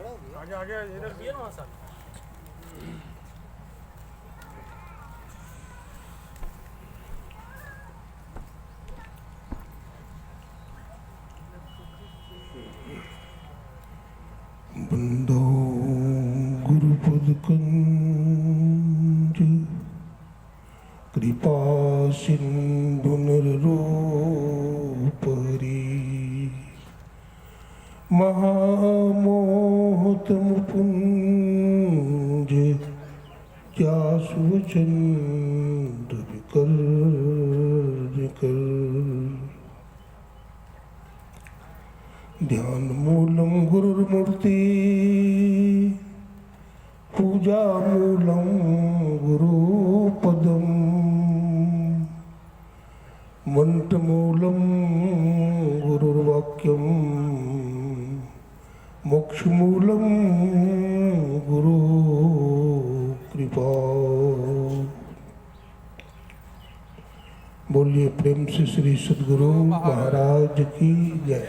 आगे आगे इधर भी है ना सर। बंदो गुरुपद कंज कृपा सिंधु निरूपरी महामोहतम पुंज जासु चंद्र विकर कर ध्यान मूलम गुरुर्मूर्ति पूजा मूलम गुरुपदम मंत्र मूलम गुरुर्वाक्यम मोक्ष मूलम गुरु कृपा। बोलिए प्रेम से श्री सद्गुरु महाराज की जय।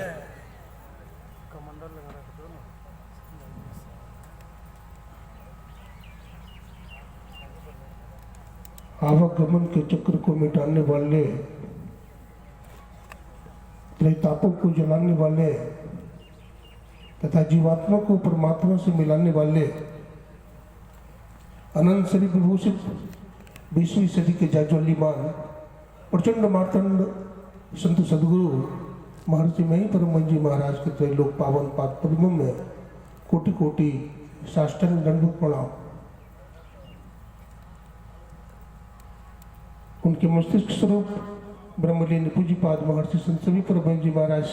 आवागमन के चक्र को मिटाने वाले, त्रैतापों को जलाने वाले तथा जीवात्मा को परमात्मा से मिलाने वाले अनंत श्री विभूषित 20वीं सदी के जाज्वल्यमान प्रचंड मार्तंड संत सदगुरु महर्षि मही परम जी महाराज के त्रैलोक पावन पाद पद्मों में कोटि कोटि साष्टांग दंडवत प्रणाम। उनके मस्तिष्क स्वरूप ब्रह्मलीन पूज्यपाद महर्षि संत सभी परम जी महाराज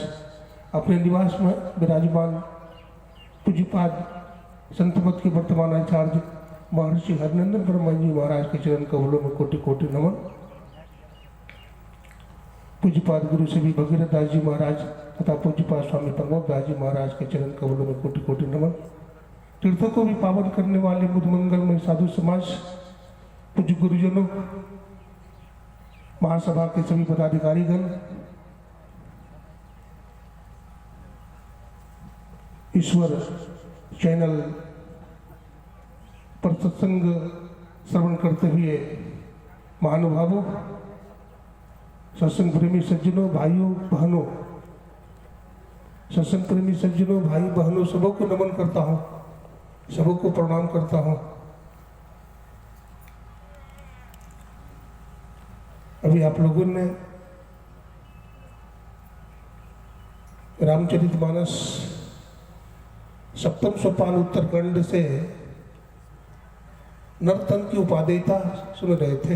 अपने निवास में विराजमान पूज्यपाद संत मत के वर्तमान आचार्य महर्षि हरिनंदन परम जी महाराज के चरण कमलों में कोटि कोटि नमन। पूज्यपाद गुरु श्री भगीरथ दास जी महाराज तथा पूज्यपाद स्वामी प्रमोद दास जी महाराज के चरण कमलों में कोटि कोटि नमन। तीर्थों को भी पावन करने वाले बुद्ध मंगलमय साधु समाज, पूज्य गुरुजनों, महासभा के सभी पदाधिकारीगण, ईश्वर चैनल पर सत्संग श्रवण करते हुए महानुभावों, सत्संग प्रेमी सज्जनों, भाइयों बहनों, सत्संग प्रेमी सज्जनों भाई बहनों, सबों को नमन करता हूँ, सबों को प्रणाम करता हूँ। अभी आप लोगों ने रामचरितमानस सप्तम सोपान उत्तरकांड से नर्तन की उपादेयता सुन रहे थे।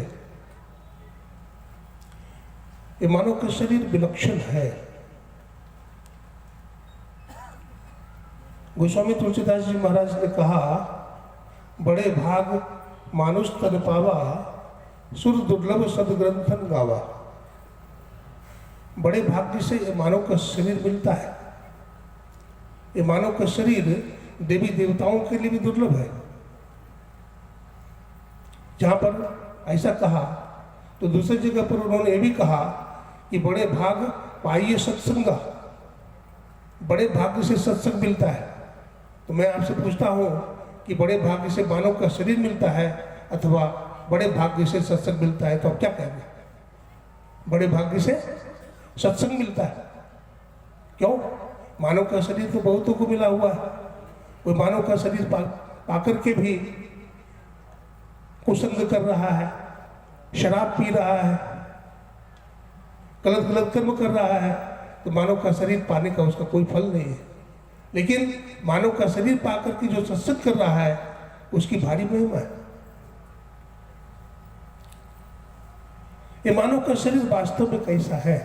ये मानव का शरीर विलक्षण है। गोस्वामी तुलसीदास जी महाराज ने कहा, बड़े भाग मानुष तन पावा, सुर दुर्लभ सदग्रंथन गावा। बड़े भाग्य से ये मानव का शरीर मिलता है। ये मानव का शरीर देवी देवताओं के लिए भी दुर्लभ है। जहां पर ऐसा कहा तो दूसरी जगह पर उन्होंने ये भी कहा कि बड़े भाग पाइए सत्संग, बड़े भाग्य से सत्संग मिलता है। तो मैं आपसे पूछता हूं कि बड़े भाग्य से मानव का शरीर मिलता है अथवा बड़े भाग्य से सत्संग मिलता है, तो आप क्या कहेंगे? बड़े भाग्य से सत्संग मिलता है। क्यों? मानव का शरीर तो बहुतों को मिला हुआ है। कोई मानव का शरीर पाकर के भी कुसंग कर रहा है, शराब पी रहा है, गलत गलत कर्म कर रहा है, तो मानव का शरीर पाने का उसका कोई फल नहीं है। लेकिन मानव का शरीर पाकर के जो सत्संग कर रहा है उसकी भारी महिमा है। ये मानव का शरीर वास्तव में कैसा है?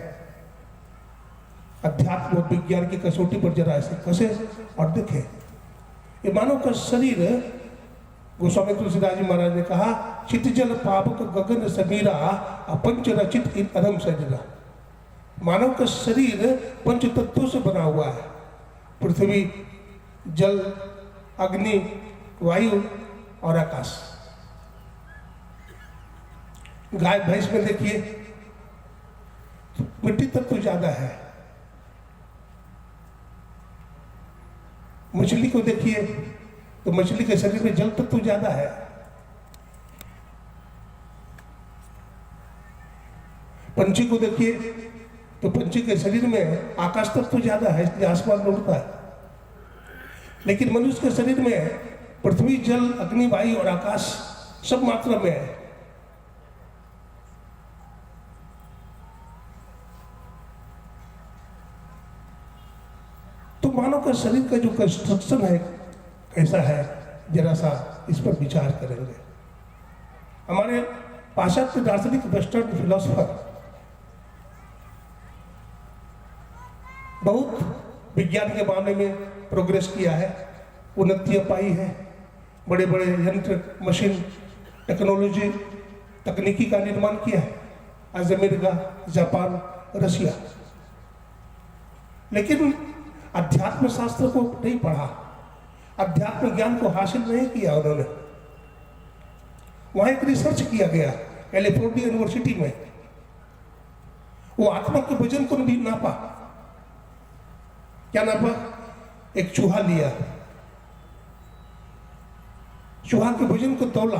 अध्यात्म और विज्ञान की कसौटी पर जरा ऐसे कसे और देखें। ये मानव का शरीर, गोस्वामी तुलसीदास जी महाराज ने कहा, चित जल पावक गगन समीरा अपंच रचित इन अधम सजना। मानव का शरीर पंच तत्वों से बना हुआ है। पृथ्वी, जल, अग्नि, वायु और आकाश। गाय भैंस में देखिए मिट्टी तत्व ज्यादा है, मछली को देखिए तो मछली के शरीर में जल तत्व ज्यादा है। पंछी को देखिए तो पंछी के शरीर में आकाश तत्व ज्यादा है, इसलिए आसमान में उड़ता है। लेकिन मनुष्य के शरीर में पृथ्वी, जल, अग्नि, वायु और आकाश सब मात्रा में है। तो मानव का शरीर का जो कंस्ट्रक्शन है कैसा है, जरा सा इस पर विचार करेंगे। हमारे पाश्चात्य दार्शनिक वेस्टर्न फिलोसफर बहुत विज्ञान के मामले में प्रोग्रेस किया है, उन्नतियां पाई है, बड़े बड़े यंत्र, मशीन, टेक्नोलॉजी, तकनीकी का निर्माण किया है, आज अमेरिका, जापान, रशिया। लेकिन अध्यात्म शास्त्र को नहीं पढ़ा, अध्यात्म ज्ञान को हासिल नहीं किया उन्होंने। वहां एक रिसर्च किया गया कैलिफोर्निया यूनिवर्सिटी में, वो आत्मा के वजन को भी नापा। क्या नापा? एक चूहा लिया, चूहा के वजन को तौला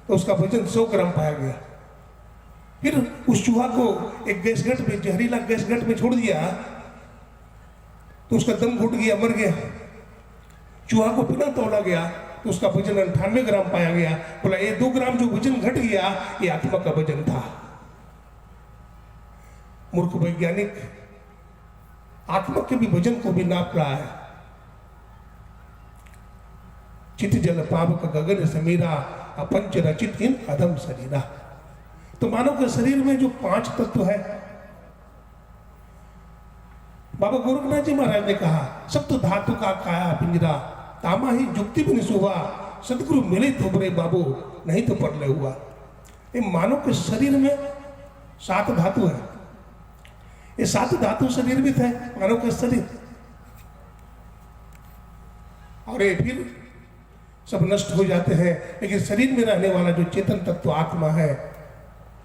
तो उसका वजन 100 ग्राम पाया गया। फिर उस चूहा को एक गैसगट में, जहरीला गैसगट में छोड़ दिया तो उसका दम घुट गया, मर गया। चूहा को पुनः तौला गया तो उसका वजन 98 ग्राम पाया गया। बोला ये 2 ग्राम जो वजन घट गया ये आत्मा का वजन था। मूर्ख वैज्ञानिक आत्मा के भी वजन को भी नाप रहा है। चित जल पावक गगन समीरा अपंच रचित इन अधम शरीरा। तो मानव के शरीर में जो 5 तत्व है, बाबा गोरखनाथ जी महाराज ने कहा सप्त धातु का काया पिंजरा, तामा ही जुक्ति भी निशुआ, सदगुरु मिले तो बरे बाबू, नहीं तो पड़ले हुआ। ये मानव के शरीर में 7 धातु है। ये 7 धातु शरीर में थे मानव के शरीर, और ये फिर सब नष्ट हो जाते हैं। लेकिन शरीर में रहने वाला जो चेतन तत्व आत्मा है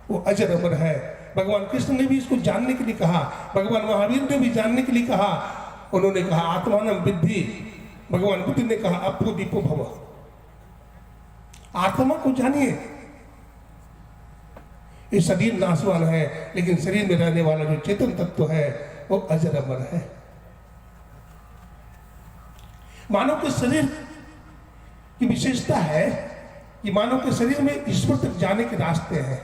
वो अजर अमर है। भगवान कृष्ण ने भी इसको जानने के लिए कहा, भगवान महावीर ने भी जानने के लिए कहा। उन्होंने कहा आत्मानम विद्धि, भगवान बुद्ध ने कहा अपो दीपो भव। आत्मा को जानिए। ये शरीर नाशवान है, लेकिन शरीर में रहने वाला जो चेतन तत्व है वो अजर अमर है। मानव के शरीर की विशेषता है कि मानव के शरीर में ईश्वर तक जाने के रास्ते हैं।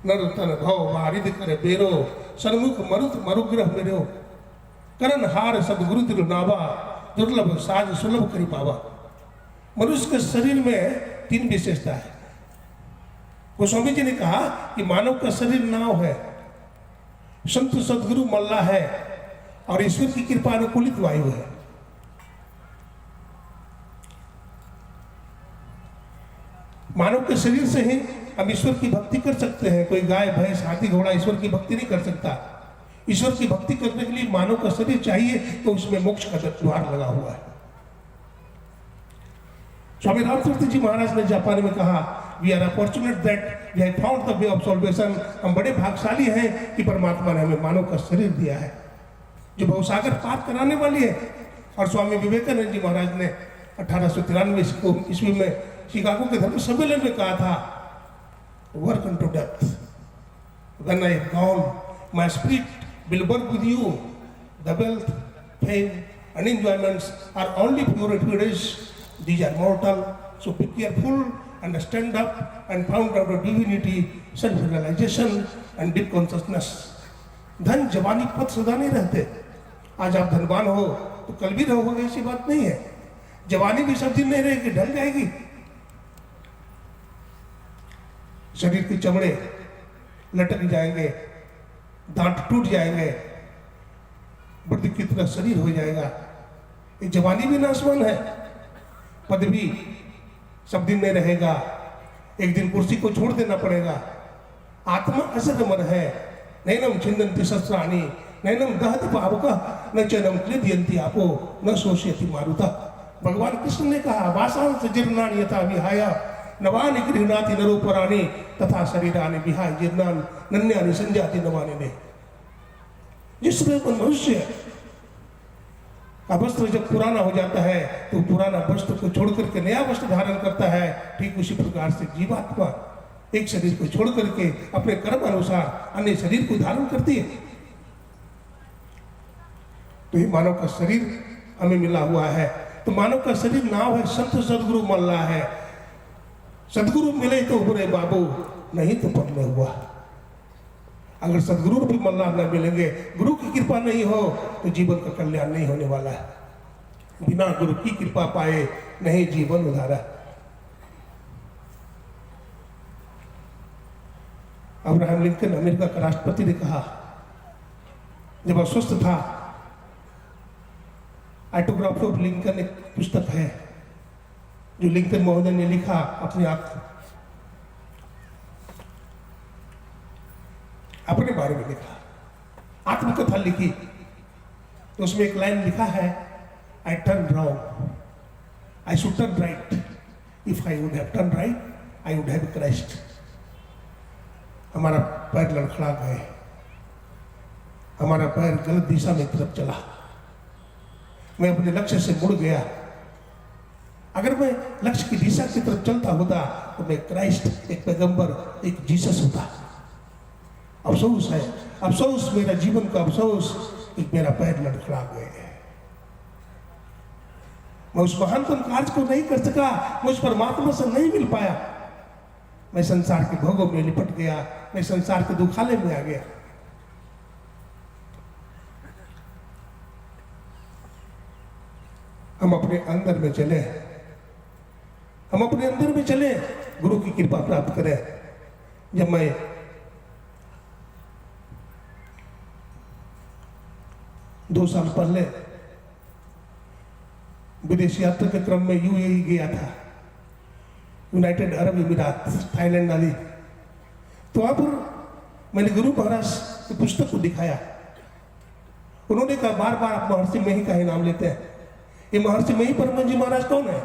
नर तन भव वारिद करे बेरो, सन्मुख मरुत मरुग्रह मेरो, करन हार सदगुरु तिरुनावा, दुर्लभ साज सुलभ करी पावा। मनुष्य के शरीर में 3 विशेषता है। गोस्वामी जी ने कहा कि मानव का शरीर नाव है, संत सदगुरु मल्ला है और ईश्वर की कृपा अनुकूलित वायु है। मानव के शरीर से ही हम ईश्वर की भक्ति कर सकते हैं। कोई गाय, भैंस, हाथी, घोड़ा ईश्वर की भक्ति नहीं कर सकता। ईश्वर की भक्ति करने के लिए मानव का शरीर चाहिए, तो उसमें मोक्ष का द्वार लगा हुआ है। स्वामी रामतीर्थ जी महाराज ने जापान में कहा, we are fortunate that we have found the way of salvation. हम बड़े भाग्यशाली हैं कि परमात्मा ने हमें मानव का शरीर दिया है जो भवसागर पार कराने वाली है। और स्वामी विवेकानंद जी महाराज ने 1893 ईस्वी में शिकागो के धर्म सम्मेलन में कहा था, work unto death. When I am gone, my spirit will work with you. The wealth, fame, and enjoyments are only purities. These are mortal. So be careful and stand up and found out of divinity, self-realization, and deep consciousness. धन जवानी पद सदा नहीं रहते। आज आप धनवान हो तो कल भी रहोगे, ऐसी बात नहीं है। जवानी भी सब दिन नहीं रहेगी, ढल जाएगी। शरीर के चमड़े लटक जाएंगे, दांत टूट जाएंगे, वृद्ध की तरह शरीर हो जाएगा। ये जवानी भी नाशवान है, पद भी सब दिन नहीं रहेगा, एक दिन कुर्सी को छोड़ देना पड़ेगा। आत्मा अजर अमर है। नैनम छिन्दन्ति शस्त्राणि, नैनम दहति पावकः, न चैनम क्लेदयन्ति आपो, न शोषयति मारुतः। भगवान कृष्ण ने कहा वासांस जीर्णानि यथा विहाय नवानि गृह्णाति नरोपराणि तथा शरीरानि विहाय जीर्णानि नन्यानि संजाति नवानि ने। जिसमें मनुष्य वस्त्र जब पुराना हो जाता है तो पुराना वस्त्र को छोड़ करके नया वस्त्र धारण करता है। ठीक उसी प्रकार से जीवात्मा एक शरीर को छोड़ करके अपने कर्म अनुसार अन्य शरीर को धारण करती है। तो ये मानव का शरीर हमें मिला हुआ है। तो मानव का शरीर नाव है, संत सदगुरु मल्ला है। सदगुरु मिले तो बुरे बाबू, नहीं तो पगले हुआ। अगर सदगुरु भी मल्ला न मिलेंगे, गुरु की कृपा नहीं हो तो जीवन का कल्याण नहीं होने वाला है। बिना गुरु की कृपा पाए नहीं जीवन उधारा। अब्राहम लिंकन अमेरिका का राष्ट्रपति ने कहा, जब अस्वस्थ था, ऑटोग्राफी ऑफ लिंकन एक पुस्तक है जो लिंकन महोदय ने लिखा अपने आप अपने बारे में लिखा, आत्मकथा लिखी। तो उसमें एक लाइन लिखा है, I turn wrong, I should turn right, if I would have turn right I would have Christ. हमारा पैर लड़खड़ा गए, हमारा पैर गलत दिशा में तरफ चला, मैं अपने लक्ष्य से मुड़ गया। अगर मैं लक्ष्य की दिशा की तरफ चलता होता तो मैं क्राइस्ट, एक पैगंबर, एक जीसस होता। अफसोस है, अफसोस, मेरा जीवन का अफसोस कि मेरा पैर लड़खड़ा गए। मैं उस महानतम कार्य को नहीं कर सका, मैं उस परमात्मा से नहीं मिल पाया। मैं संसार के भोगों में लिपट गया, मैं संसार के दुखाले में आ गया। हम अपने अंदर में चले, हम अपने अंदर में चले, गुरु की कृपा प्राप्त करें। जब मैं दो साल पहले विदेश यात्रा के क्रम में यूएई गया था, यूनाइटेड अरब अमीरात, थाईलैंड आदि। तो वहां पर मैंने गुरु महाराज की पुस्तक को दिखाया। उन्होंने कहा, बार बार आप महर्षि मही का ही नाम लेते हैं, ये महर्षि मही परम जी महाराज कौन है?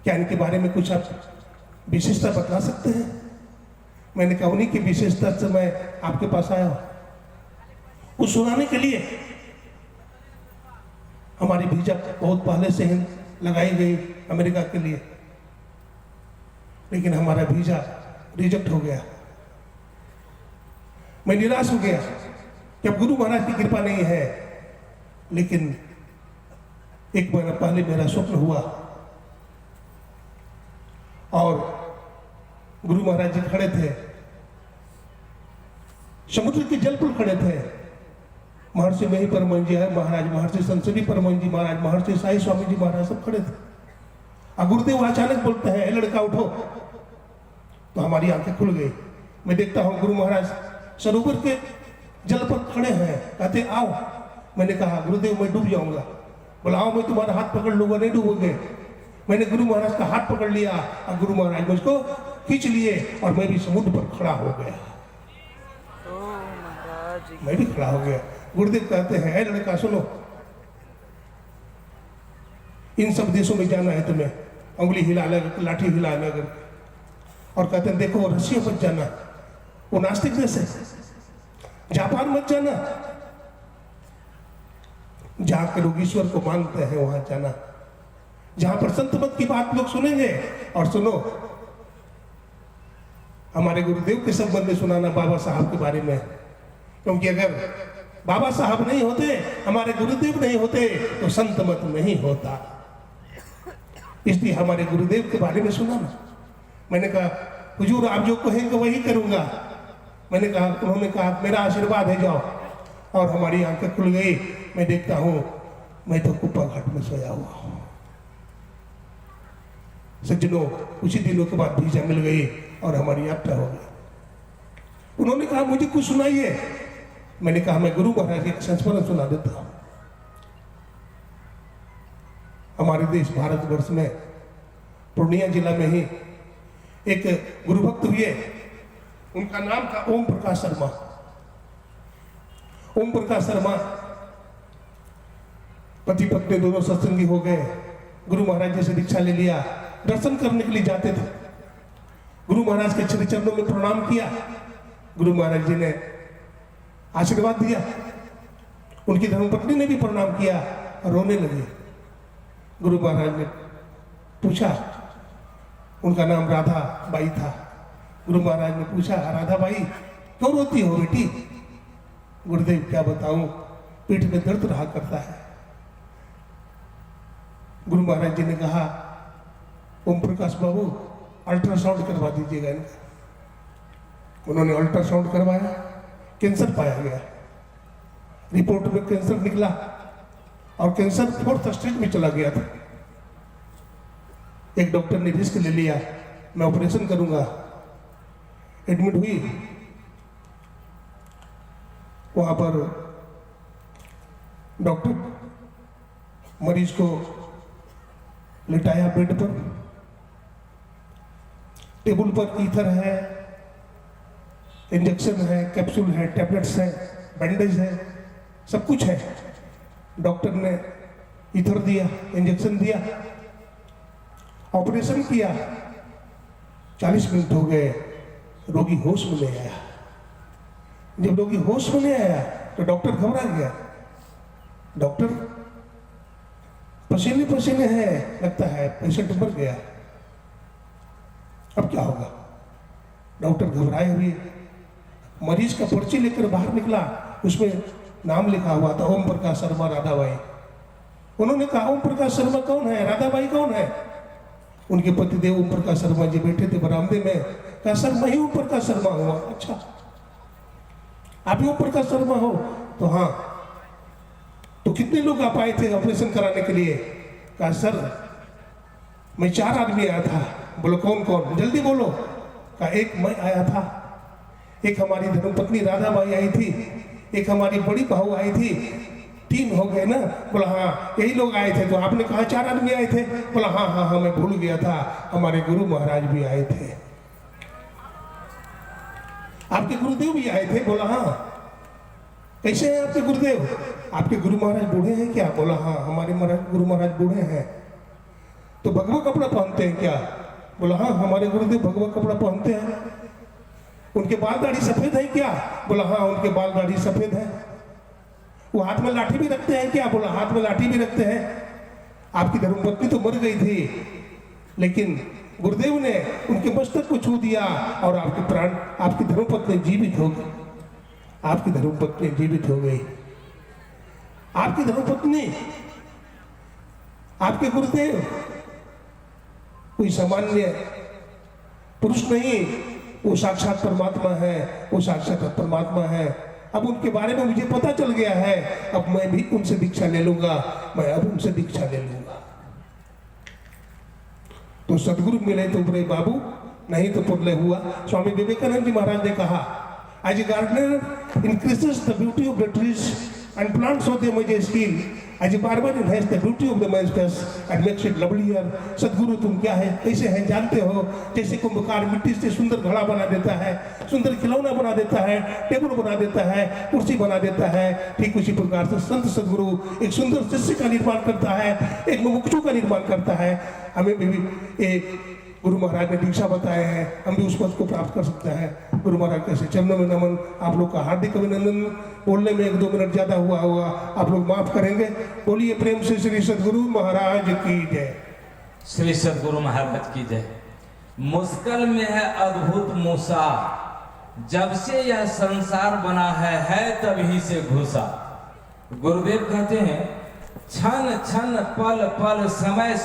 क्या इनके बारे में कुछ आप विशेषता बता सकते हैं? मैंने कहा, उन्हीं की विशेषता से मैं आपके पास आया हूं, वो सुनाने के लिए। हमारी वीजा बहुत पहले से ही लगाई गई अमेरिका के लिए, लेकिन हमारा वीजा रिजेक्ट हो गया। मैं निराश हो गया कि अब गुरु महाराज की कृपा नहीं है। लेकिन एक महीना पहले मेरा स्वप्न हुआ और गुरु महाराज जी खड़े थे, समुद्र के जल पर खड़े थे। महर्षि मही परमहंस जी महाराज, महर्षि संसदी परमहंस जी महाराज, महर्षि साई स्वामी जी महाराज सब खड़े थे। और गुरुदेव अचानक बोलते हैं, लड़का उठो। तो हमारी आंखें खुल गई। मैं देखता हूं गुरु महाराज सरोवर के जल पर खड़े हैं, कहते आओ। मैंने कहा, गुरुदेव मैं डूब जाऊंगा। बोला, आओ मैं तुम्हारा हाथ पकड़ लूंगा, नहीं डूबोगे। मैंने गुरु महाराज का हाथ पकड़ लिया और गुरु महाराज मुझको खींच लिए और मैं भी समुद्र पर खड़ा हो गया। मैं भी खड़ा हो गया। गुरुदेव कहते हैं, लड़का सुनो, इन सब देशों में जाना है तुम्हें, उंगली हिला लगा, लाठी हिला लगा, और कहते हैं देखो रशिया मत जाना, वो नास्तिक देश है। जापान मत जाना, जहां के लोग ईश्वर को मानते हैं वहां जाना, जहां पर संत मत की बात लोग सुनेंगे। और सुनो, हमारे गुरुदेव के संबंध में सुनाना बाबा साहब के बारे में, क्योंकि अगर बाबा साहब नहीं होते, हमारे गुरुदेव नहीं होते, तो संत मत नहीं होता। इसलिए हमारे गुरुदेव के बारे में सुनाना। मैंने कहा, हुजूर आप जो कहेंगे वही करूंगा। मैंने कहा, उन्होंने कहा मेरा आशीर्वाद है, जाओ। और हमारी आंखें खुल गई। मैं देखता हूं मैं तो कुप्पा घाट में सोया हुआ हूं। सज्जनों, उसी दिनों के बाद वीजा मिल गई और हमारी यात्रा हो गई। उन्होंने कहा, मुझे कुछ सुनाइए। मैंने कहा, मैं गुरु महाराज के संस्मरण सुना देता हूं। हमारे देश भारतवर्ष में पूर्णिया जिला में ही एक गुरु भक्त हुए, उनका नाम था ओम प्रकाश शर्मा। ओम प्रकाश शर्मा पति पत्नी दोनों सत्संगी हो गए। गुरु महाराज जी से दीक्षा ले लिया, दर्शन करने के लिए जाते थे। गुरु महाराज के श्री चरणों में प्रणाम किया। गुरु महाराज जी ने आशीर्वाद दिया। उनकी धर्मपत्नी ने भी प्रणाम किया। रोने लगे। गुरु महाराज ने पूछा, उनका नाम राधा बाई था। गुरु महाराज ने पूछा, राधा बाई क्यों रोती हो बेटी? गुरुदेव क्या बताऊं, पीठ में दर्द रहा करता है। गुरु महाराज जी ने कहा, ओम प्रकाश बाबू अल्ट्रासाउंड करवा दीजिएगा इनका। उन्होंने अल्ट्रासाउंड करवाया, कैंसर पाया गया। रिपोर्ट में कैंसर निकला और कैंसर 4th स्टेज में चला गया था। एक डॉक्टर ने रिस्क ले लिया, मैं ऑपरेशन करूंगा। एडमिट हुई, वहां पर डॉक्टर मरीज को लिटाया बेड पर, टेबल पर ईथर है, इंजेक्शन है, कैप्सूल है, टैबलेट्स है, बैंडेज है, सब कुछ है। डॉक्टर ने ईथर दिया, इंजेक्शन दिया, ऑपरेशन किया। 40 मिनट हो गए, रोगी होश में नहीं आया। जब रोगी होश में नहीं आया तो डॉक्टर घबरा गया। डॉक्टर पसीने पसीने है, लगता है पेशेंट मर गया, अब क्या होगा? डॉक्टर घबराए हुए मरीज का पर्ची लेकर बाहर निकला, उसमें नाम लिखा हुआ था ओम प्रकाश शर्मा राधाबाई। उन्होंने कहा, ओम प्रकाश शर्मा कौन है, राधाबाई कौन है? उनके पतिदेव ओम प्रकाश शर्मा जी बैठे थे बरामदे में। कहा, सर मैं ही ओम प्रकाश शर्मा हुआ। अच्छा, आप ही ओम प्रकाश शर्मा हो? तो हाँ। तो कितने लोग आप आए थे ऑपरेशन कराने के लिए? कहा, सर मैं 4 आदमी आया था। बोलो कौन कौन, जल्दी बोलो। कहा, एक मैं आया था, एक हमारी धर्मपत्नी राधाबाई आई थी, एक हमारी बड़ी बहू आई थी, 3 हो गए ना? बोला हाँ, यही लोग आए थे। तो आपने कहा 4 आदमी आए थे? बोला हाँ हाँ हाँ, मैं भूल गया था, हमारे गुरु महाराज भी आए थे। आपके गुरुदेव भी आए थे? बोला हाँ। कैसे हैं आपके गुरुदेव? आपके गुरु महाराज बूढ़े हैं क्या? बोला हाँ, हमारे गुरु महाराज बूढ़े हैं। तो भगवा कपड़ा पहनते हैं क्या? बोला हाँ, हमारे गुरुदेव भगवा कपड़ा पहनते हैं। उनके बाल दाढ़ी सफेद है क्या? बोला हाँ, उनके बाल दाढ़ी सफेद है। वो हाथ में लाठी भी रखते हैं क्या? बोला हाथ में लाठी भी रखते हैं। आपकी धर्मपत्नी तो मर गई थी, लेकिन गुरुदेव ने उनके मस्तक को छू दिया और आपके प्राण, आपकी धर्मपत्नी जीवित हो गई। आपकी धर्मपत्नी जीवित हो गई। आपकी धर्मपत्नी, आपके गुरुदेव कोई सामान्य पुरुष नहीं, वो साक्षात परमात्मा है, वो साक्षात परमात्मा है। अब उनके बारे में मुझे पता चल गया है, अब मैं भी उनसे दीक्षा ले लूंगा, मैं अब उनसे दीक्षा ले लूंगा। तो सदगुरु मिले तो बुरे बाबू, नहीं तो पुरले हुआ। स्वामी विवेकानंद जी महाराज ने कहा, as a gardener increases the beauty of the trees and plants of their major skill, as a barber enhances the beauty of the man's face and makes it lovelier। सदगुरु तुम क्या है, कैसे हैं जानते हो? जैसे कुंभकार मिट्टी से सुंदर घड़ा बना देता है, सुंदर खिलौना बना देता है, टेबल बना देता है, कुर्सी बना देता है, ठीक उसी प्रकार से संत सदगुरु एक सुंदर शिष्य का निर्माण करता है, एक मुमुक्षु का निर्माण करता है। हमें भी एक गुरु महाराज ने दीक्षा बताए हैं, हम भी उस पद को प्राप्त कर सकते हैं। गुरु महाराज कैसे चरणों में नमन। आप लोग का हार्दिक अभिनंदन। बोलने में 1-2 मिनट ज्यादा हुआ होगा, आप लोग माफ करेंगे। बोलिए प्रेम से श्री सदगुरु महाराज की जय। श्री सदगुरु महाराज की जय। मुश्किल में है अद्भुत मूसा, जब से यह संसार बना है तभी से घुसा। गुरुदेव कहते हैं, क्षण क्षण पल पल समय